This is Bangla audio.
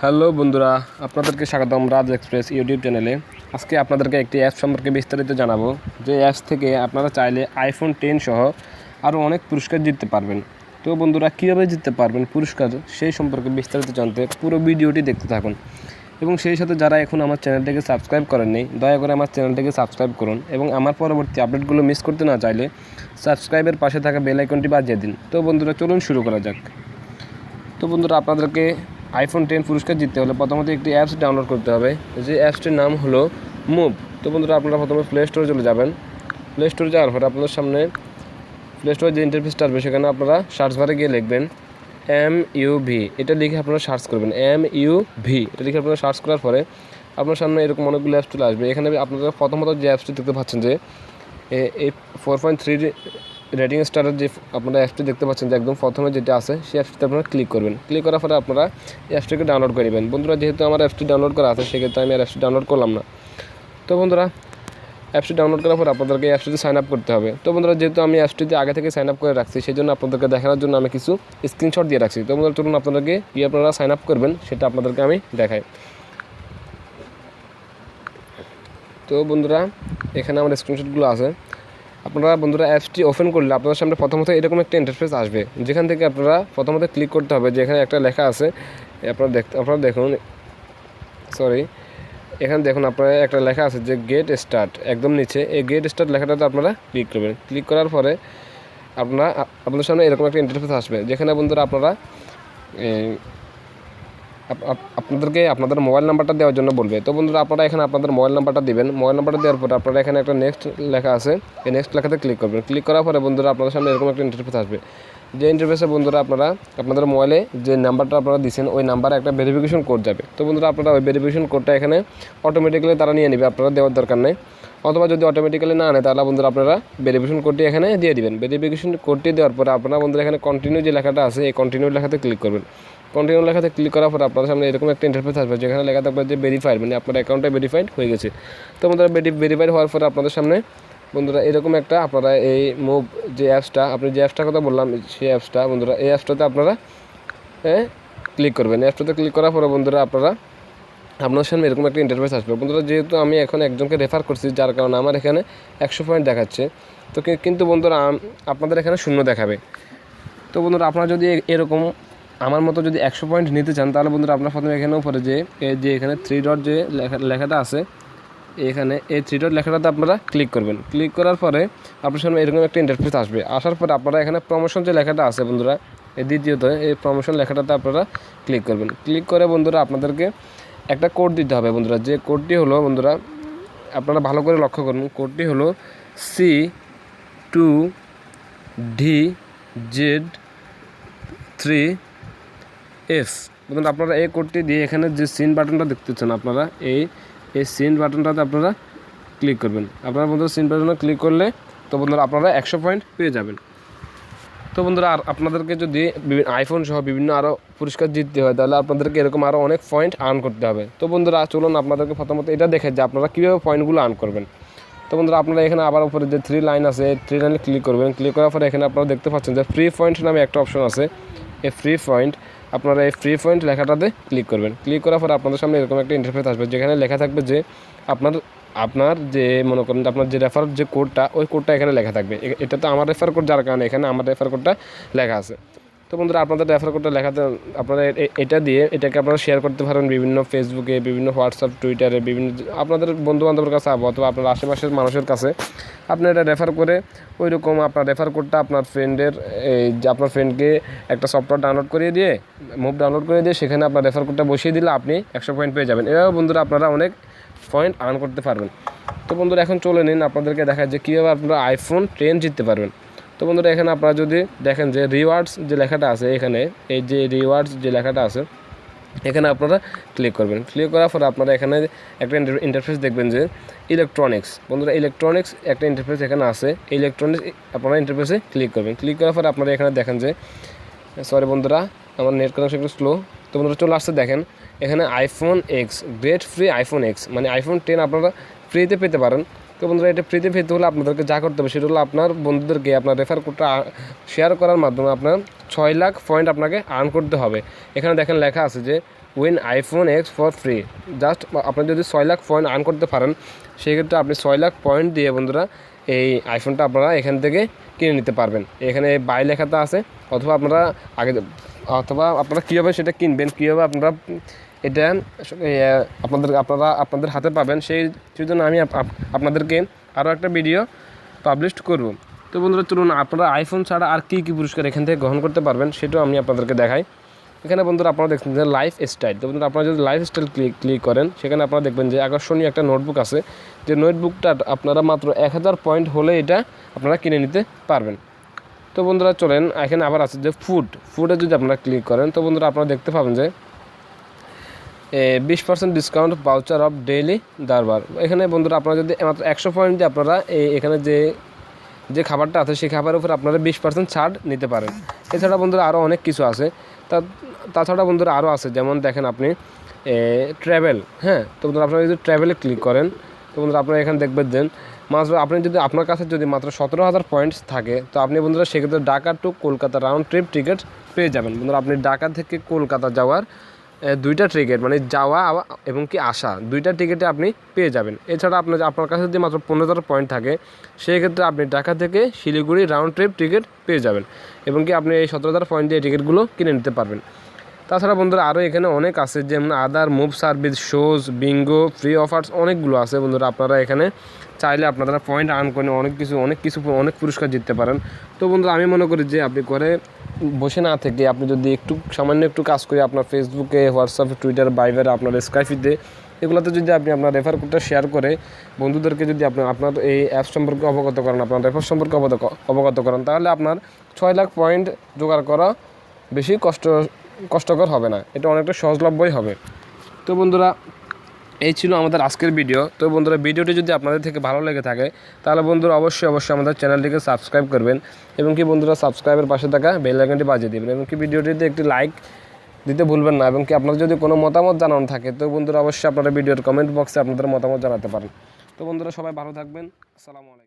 হ্যালো বন্ধুরা, আপনাদেরকে স্বাগতম রাজ এক্সপ্রেস ইউটিউব চ্যানেলে। আজকে আপনাদেরকে একটি অ্যাপ সম্পর্কে বিস্তারিত জানাবো, যে অ্যাপস থেকে আপনারা চাইলে আইফোন 10 সহ আরও অনেক পুরস্কার জিততে পারবেন। তো বন্ধুরা, কীভাবে জিততে পারবেন পুরস্কার সেই সম্পর্কে বিস্তারিত জানতে পুরো ভিডিওটি দেখতে থাকুন। এবং সেই সাথে যারা এখন আমার চ্যানেলটিকে সাবস্ক্রাইব করেননি, দয়া করে আমার চ্যানেলটিকে সাবস্ক্রাইব করুন এবং আমার পরবর্তী আপডেটগুলো মিস করতে না চাইলে সাবস্ক্রাইবের পাশে থাকা বেল আইকনটি বাজিয়ে দিন। তো বন্ধুরা, চলুন শুরু করা যাক। তো বন্ধুরা, আপনাদেরকে আইফোন 10 পুরস্কার জিততে হলে প্রথমত একটি অ্যাপস ডাউনলোড করতে হবে, যে অ্যাপসটির নাম হলো মুভ। তো বন্ধুরা, আপনারা প্রথমে প্লে স্টোরে চলে যাবেন। প্লে স্টোরে যাওয়ার পরে আপনাদের সামনে প্লে স্টোরে যে ইন্টারফেসটা আসবে, সেখানে আপনারা সার্চ বারে গিয়ে লিখবেন MUV। এটা লিখে আপনারা সার্চ করবেন MUV। এটা লিখে আপনারা সার্চ করার পরে আপনার সামনে এরকম অনেকগুলো অ্যাপস চলে আসবে। এখানে আপনারা প্রথমত যে অ্যাপসটি দেখতে পাচ্ছেন, যে এই 4.3 রেটিং স্টারের যে আপনারা অ্যাপসটি দেখতে পাচ্ছেন, যে একদম প্রথমে যেটা আছে সেই অ্যাপসটিতে আপনারা ক্লিক করবেন। ক্লিক করার পরে আপনারা এই অ্যাপসটিকে ডাউনলোড করে নেবেন। বন্ধুরা, যেহেতু আমার অ্যাপসটি ডাউনলোড করা আছে, সেক্ষেত্রে আমি আর অ্যাপসটি ডাউনলোড করলাম না। তো বন্ধুরা, অ্যাপসটি ডাউনলোড করার পর আপনাদেরকে এই অ্যাপসটিতে সাইন আপ করতে হবে। তো বন্ধুরা, যেহেতু আমি অ্যাপসটিতে আগে থেকে সাইন আপ করে রাখছি, সেই জন্য আপনাদেরকে দেখানোর জন্য আমি কিছু স্ক্রিনশট দিয়ে রাখছি। তো বন্ধুরা, চলুন আপনাদেরকে কী আপনারা সাইন আপ করবেন সেটা আপনাদেরকে আমি দেখাই। তো বন্ধুরা, এখানে আমার স্ক্রিনশটগুলো আছে। আপনারা বন্ধুরা অ্যাপসটি ওপেন করলে আপনাদের সামনে প্রথমত এরকম একটা ইন্টারফেস আসবে, যেখান থেকে আপনারা প্রথমত ক্লিক করতে হবে, যে এখানে একটা লেখা আছে। আপনারা দেখুন, এখানে দেখুন আপনারা একটা লেখা আছে যে গেট স্টার্ট, একদম নিচে এই গেট স্টার্ট লেখাটাতে আপনারা ক্লিক করবেন। ক্লিক করার পরে আপনাদের সামনে এরকম একটা ইন্টারফেস আসবে, যেখানে বন্ধুরা আপনারা আপনাদেরকে আপনাদের মোবাইল নাম্বারটা দেওয়ার জন্য বলবে। তো বন্ধুরা, আপনারা এখানে আপনাদের মোবাইল নাম্বারটা দিবেন। মোবাইল নাম্বারটা দেওয়ার পরে আপনারা এখানে একটা নেক্সট লেখা আছে, এই নেক্সট লেখাতে ক্লিক করবেন। ক্লিক করার পরে বন্ধুরা আপনাদের সামনে এরকম একটা ইন্টারফেস আসবে, যে ইন্টারফেসে বন্ধুরা আপনারা আপনাদের মোবাইলে যে নাম্বারটা আপনারা দিচ্ছেন, ওই নাম্বারে একটা ভেরিফিকেশন কোড যাবে। তো বন্ধুরা, আপনারা ওই ভেরিফিকেশন কোডটা এখানে অটোমেটিক্যালি তারা নিয়ে নেবে, আপনারা দেওয়ার দরকার নেই। অথবা যদি অটোমেটিক্যালি না আনে, তাহলে বন্ধুরা আপনারা ভেরিফিকেশন কোডটি এখানে দিয়ে দিবেন। ভেরিফিকেশন কোডটি দেওয়ার পরে আপনারা বন্ধুরা এখানে কন্টিনিউ যে লেখাটা আছে, এই কন্টিনিউ লেখাতে ক্লিক করবেন। কন্টিনিউ লেখাতে ক্লিক করার পর আপনাদের সামনে এরকম একটা ইন্টারফেস আসবে, যেখানে লেখা থাকবে যে ভেরিফাইড, মানে আপনার অ্যাকাউন্টটা ভেরিফাইড হয়ে গেছে। তো বন্ধুরা, ভেরিফাইড হওয়ার পরে আপনাদের সামনে বন্ধুরা এরকম একটা আপনারা এই মুভ যে অ্যাপসটা, আপনি যে অ্যাপসটার কথা বললাম, সেই অ্যাপসটা বন্ধুরা এই অ্যাপসটাতে আপনারা ক্লিক করবেন। অ্যাপসটাতে ক্লিক করার পরে বন্ধুরা আপনাদের সামনে এরকম একটা ইন্টারফেস আসবে। বন্ধুরা, যেহেতু আমি এখন একজনকে রেফার করছি, যার কারণে আমার এখানে 100 পয়েন্ট দেখাচ্ছে। তো কিন্তু বন্ধুরা আপনাদের এখানে 0 দেখাবে। তো বন্ধুরা, আপনারা যদি এরকম আমার মতো যদি 100 পয়েন্ট নিতে চান, তাহলে বন্ধুরা আপনার প্রথমে এখানে উপরে যে এখানে 3 ডট যে লেখাটা আছে, এখানে এই 3 ডট লেখাটাতে আপনারা ক্লিক করবেন। ক্লিক করার পরে আপনার সামনে এরকম একটা ইন্টারফেস আসবে। আসার পরে আপনারা এখানে প্রমোশন যে লেখাটা আছে বন্ধুরা, এই দ্বিতীয়ত এই প্রমোশন লেখাটাতে আপনারা ক্লিক করবেন। ক্লিক করে বন্ধুরা আপনাদেরকে একটা কোড দিতে হবে। বন্ধুরা, যে কোডটি হলো বন্ধুরা আপনারা ভালো করে লক্ষ্য করুন, কোডটি হলো C2DZ3F। বন্ধুরা, আপনারা এই কোডটি দিয়ে এখানে যে সিন বাটনটা দেখতেছেন, আপনারা এই সিন বাটনটাতে আপনারা ক্লিক করবেন। আপনারা বন্ধুরা সিন বাটনে ক্লিক করলে তো বন্ধুরা আপনারা 100 পয়েন্ট পেয়ে যাবেন। তো বন্ধুরা, আর আপনাদেরকে যদি আইফোন সহ বিভিন্ন আরও পুরস্কার জিততে হয়, তাহলে আপনাদেরকে এরকম আরও অনেক পয়েন্ট আর্ন করতে হবে। তো বন্ধুরা, চলুন আপনাদেরকে প্রথমত এটা দেখে যে আপনারা কীভাবে পয়েন্টগুলো আর্ন করবেন। তো বন্ধুরা, আপনারা এখানে আবার উপরে যে 3 লাইন আছে, এই 3 লাইনে ক্লিক করবেন। ক্লিক করার পরে এখানে আপনারা দেখতে পাচ্ছেন যে ফ্রি পয়েন্ট নামে একটা অপশন আছে, এই ফ্রি পয়েন্ট। আপনারা এই ফ্রি পয়েন্ট লেখাটাতে ক্লিক করবেন। ক্লিক করার পরে আপনাদের সামনে এরকম একটা ইন্টারফেস আসবে, যেখানে লেখা থাকবে যে আপনার যে মনে করেন আপনার যে রেফার যে কোডটা, ওই কোডটা এখানে লেখা থাকবে। এটা তো আমার রেফার কোড, যার কারণে এখানে আমার রেফার কোডটা লেখা আছে। তো বন্ধুরা, আপনাদের রেফার কোডটা লেখাতে আপনারা এটাকে আপনারা শেয়ার করতে পারেন বিভিন্ন ফেসবুকে, বিভিন্ন হোয়াটসঅ্যাপ, টুইটারে, বিভিন্ন আপনাদের বন্ধুবান্ধবের কাছে অথবা আপনার আশেপাশের মানুষের কাছে আপনি এটা রেফার করে ওই রকম আপনার রেফার কোডটা আপনার আপনার ফ্রেন্ডকে একটা সফটওয়্যার ডাউনলোড করিয়ে দিয়ে, মুভ ডাউনলোড করে দিয়ে সেখানে আপনার রেফার কোডটা বসিয়ে দিলে আপনি 100 পয়েন্ট পেয়ে যাবেন। এভাবে বন্ধুরা আপনারা অনেক পয়েন্ট আর্ন করতে পারবেন। তো বন্ধুরা, এখন চলে নিন আপনাদেরকে দেখায় যে কীভাবে আপনারা আইফোন 10 জিততে পারবেন। তো বন্ধুরা, এখানে আপনারা যদি দেখেন যে রিওয়ার্ডস যে লেখাটা আছে, এখানে এই যে রিওয়ার্ডস যে লেখাটা আছে, এখানে আপনারা ক্লিক করবেন। ক্লিক করার পরে আপনারা এখানে একটা ইন্টারফেস দেখবেন যে ইলেকট্রনিক্স। বন্ধুরা, ইলেকট্রনিক্স একটা ইন্টারফেস এখানে আছে, ইলেকট্রনিক্স আপনারা ইন্টারফেসে ক্লিক করবেন। ক্লিক করার পরে আপনারা এখানে দেখেন যে বন্ধুরা, আমার নেট কানেকশন একটু স্লো। তো বন্ধুরা, চলে আসছে দেখেন এখানে iPhone x great free iPhone x, মানে আইফোন 10 আপনারা ফ্রিতে পেতে পারেন। তো বন্ধুরা, এটা ফ্রিতে পেতে হলে আপনাদেরকে যা করতে হবে সেটা হলো আপনার বন্ধুদেরকে আপনার রেফার কোডটা শেয়ার করার মাধ্যমে আপনার 6 লাখ পয়েন্ট আপনাকে আর্ন করতে হবে। এখানে দেখেন লেখা আছে যে win iPhone x for free. Just আপনি যদি 6 লাখ পয়েন্ট আর্ন করতে পারেন সেক্ষেত্রে আপনি 6 লাখ পয়েন্ট দিয়ে বন্ধুরা এই আইফোনটা আপনারা এখান থেকে কিনে নিতে পারবেন। এখানে বাই লেখাটা আছে, অথবা আপনারা কীভাবে সেটা কিনবেন, কীভাবে আপনারা এটা আপনাদের হাতে পাবেন, সেই জন্য আমি আপনাদেরকে আরও একটা ভিডিও পাবলিশ করব। তো বন্ধুরা চলুন আপনারা আইফোন ছাড়া আর কী পুরস্কার এখান থেকে গ্রহণ করতে পারবেন সেটাও আমি আপনাদেরকে দেখাই। এখানে বন্ধুরা আপনারা দেখছেন যে লাইফ স্টাইল। তো বন্ধুরা আপনারা যদি লাইফ স্টাইল ক্লিক করেন সেখানে আপনারা দেখবেন যে আকর্ষণীয় একটা নোটবুক আছে, যে নোটবুকটা আপনারা মাত্র 1000 পয়েন্ট হলে এটা আপনারা কিনে নিতে পারবেন। তো বন্ধুরা চলেন এখানে আবার আছে যে ফুডে যদি আপনারা ক্লিক করেন তো বন্ধুরা আপনারা দেখতে পাবেন যে 20% ডিসকাউন্ট ভাউচার অফ ডেইলি দারবার। এখানে বন্ধুরা আপনারা যদি মাত্র 100 পয়েন্ট দিয়ে আপনারা এখানে যে খাবারটা আছে সেই খাবারের উপর আপনারা 20% ছাড় নিতে পারেন। এছাড়া বন্ধুরা আরও অনেক কিছু আছে। তাছাড়া বন্ধুরা আরও আছে, যেমন দেখেন আপনি ট্র্যাভেল। হ্যাঁ, তো বন্ধুরা আপনারা যদি ট্র্যাভেলে ক্লিক করেন তো বন্ধুরা আপনারা এখানে দেখবেন যে মাত্র আপনি যদি আপনার কাছে যদি মাত্র 17,000 পয়েন্টস থাকে তো আপনি বন্ধুরা সেক্ষেত্রে Dhaka to Kolkata round trip ticket পেয়ে যাবেন। বন্ধুরা আপনি ঢাকা থেকে কলকাতা যাওয়ার 2টা টিকিট, মানে যাওয়া এবং কি আসা 2টা টিকিটে আপনি পেয়ে যাবেন। এছাড়া আপনার কাছে যদি মাত্র 15,000 পয়েন্ট থাকে সেই ক্ষেত্রে আপনি ঢাকা থেকে শিলিগুড়ি রাউন্ড ট্রিপ টিকিট পেয়ে যাবেন এবং কি আপনি এই 17,000 পয়েন্ট দিয়ে টিকিটগুলো কিনে নিতে পারবেন। তাছাড়া বন্ধুরা আরও এখানে অনেক আছে, যেমন other move service, shows, bingo, free offers অনেকগুলো আছে। বন্ধুরা আপনারা এখানে চাইলে আপনারা পয়েন্ট আর্ন করে অনেক পুরস্কার জিততে পারেন। তো বন্ধুরা আমি মনে করি যে আপনি করে বসে না থেকে আপনি যদি সামান্য একটু কাজ করে আপনার ফেসবুকে, হোয়াটসঅ্যাপে, টুইটার, ভাইবারে, আপনার স্কাইপিতে এগুলোতে যদি আপনি আপনার রেফার কোডটা শেয়ার করে বন্ধুদেরকে যদি আপনার এই অ্যাপ সম্পর্কে অবগত করেন, আপনার রেফার সম্পর্কে অবগত করেন, তাহলে আপনার 6 লাখ পয়েন্ট জোগাড় করা বেশি কষ্টকর হবে না, এটা অনেকটা সহজলভ্যই হবে। তো বন্ধুরা এই ছিল আমাদের আজকের ভিডিও। তো বন্ধুরা ভিডিওটি যদি আপনাদের থেকে ভালো লেগে থাকে তাহলে বন্ধুরা অবশ্যই আমাদের চ্যানেলটিকে সাবস্ক্রাইব করবেন এবং কি বন্ধুরা সাবস্ক্রাইবের পাশে থাকা বেল আইকনটি বাজিয়ে দেবেন এবং কি ভিডিওটিতে একটি লাইক দিতে ভুলবেন না। এবং কি আপনার যদি কোনো মতামত জানানো থাকে তো বন্ধুরা অবশ্যই আপনারা ভিডিওর কমেন্ট বক্সে আপনাদের মতামত জানাতে পারেন। তো বন্ধুরা সবাই ভালো থাকবেন। আসসালামু আলাইকুম।